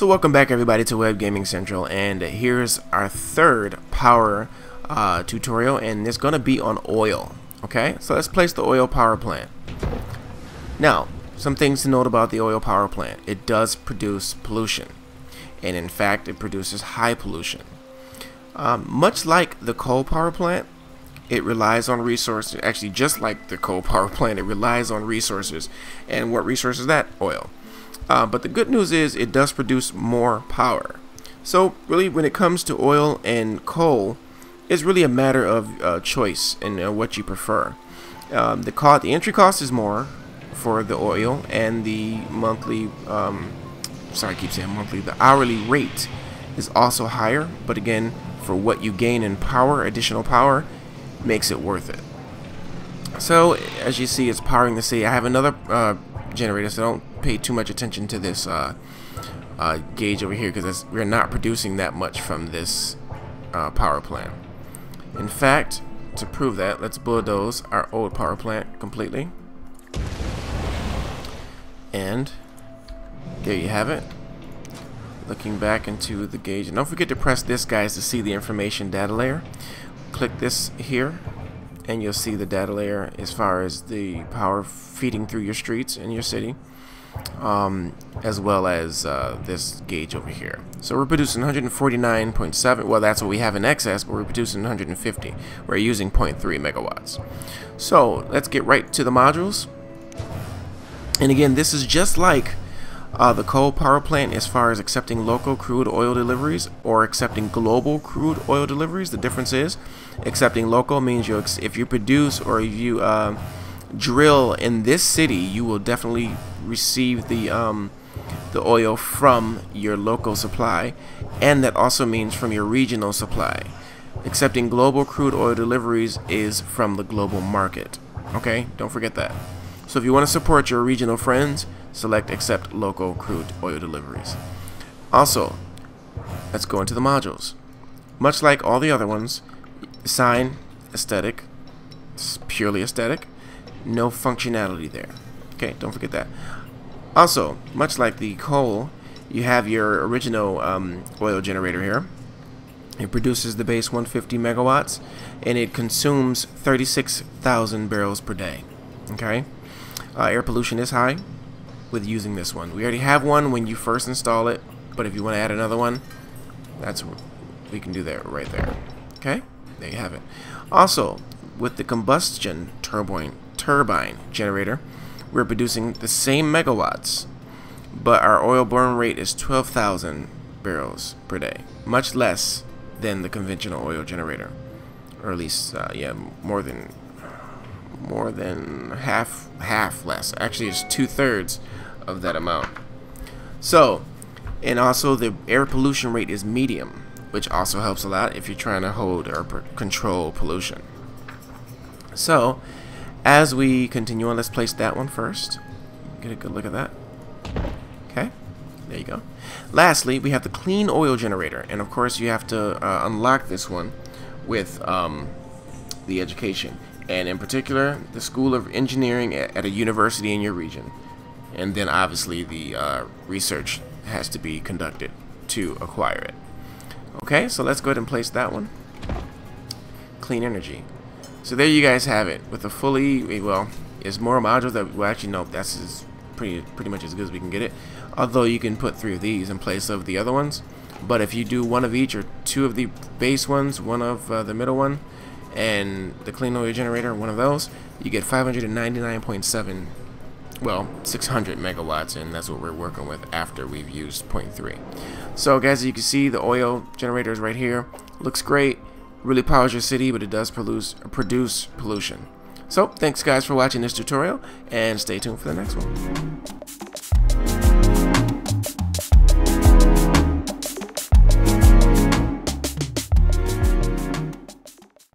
So welcome back everybody to Web Gaming Central, and here's our third power tutorial, and it's going to be on oil. Okay, so let's place the oil power plant. Now, some things to note about the oil power plant. It does produce pollution, and in fact it produces high pollution. Much like the coal power plant, it relies on resources. Actually, just like the coal power plant, it relies on resources. And what resource is that? Oil. But the good news is it does produce more power. So really, when it comes to oil and coal, it's really a matter of choice and what you prefer. The entry cost is more for the oil, and the monthly sorry, I keep saying monthly, the hourly rate is also higher, but again, for what you gain in power, additional power, makes it worth it. So as you see, it's powering the city. I have another generator, so don't pay too much attention to this gauge over here, because we're not producing that much from this power plant. In fact, to prove that, let's bulldoze our old power plant completely. And there you have it. Looking back into the gauge, and don't forget to press this, guys, to see the information data layer. Click this here and you'll see the data layer as far as the power feeding through your streets in your city, as well as this gauge over here. So we're producing 149.7. well, that's what we have in excess, but we're producing 150. We're using 0.3 megawatts. So let's get right to the modules. And again, this is just like the coal power plant as far as accepting local crude oil deliveries or accepting global crude oil deliveries. The difference is accepting local means if you produce or if you drill in this city, you will definitely receive the oil from your local supply, and that also means from your regional supply. Accepting global crude oil deliveries is from the global market. Okay, don't forget that. So if you want to support your regional friends, select accept local crude oil deliveries. Also, let's go into the modules. Much like all the other ones, sign, aesthetic, it's purely aesthetic, no functionality there. Okay, don't forget that. Also, much like the coal, you have your original oil generator here. It produces the base 150 megawatts, and it consumes 36,000 barrels per day. Okay, air pollution is high with using this one. We already have one when you first install it, but if you want to add another one, we can do that right there. Okay, there you have it. Also, with the combustion turbine generator, we're producing the same megawatts, but our oil burn rate is 12,000 barrels per day, much less than the conventional oil generator, or at least yeah, more than half less. Actually, it's 2/3 of that amount. So, and also the air pollution rate is medium, which also helps a lot if you're trying to hold or control pollution. So as we continue on, let's place that one first. Get a good look at that. Okay, there you go. Lastly, we have the clean oil generator, and of course you have to unlock this one with the education, and in particular the School of Engineering at a university in your region. And then obviously the research has to be conducted to acquire it. Okay, so let's go ahead and place that one. Clean energy. So there you guys have it, with a fully, well, there's more modules that, well, actually no, that's pretty much as good as we can get it. Although you can put 3 of these in place of the other ones, but if you do 1 of each or 2 of the base ones, 1 of the middle one, and the clean oil generator, 1 of those, you get 599.7, well, 600 megawatts, and that's what we're working with after we've used 0.3. So guys, as you can see, the oil generator is right here. Looks great, really powers your city, but it does produce pollution. So thanks guys for watching this tutorial, and stay tuned for the next one.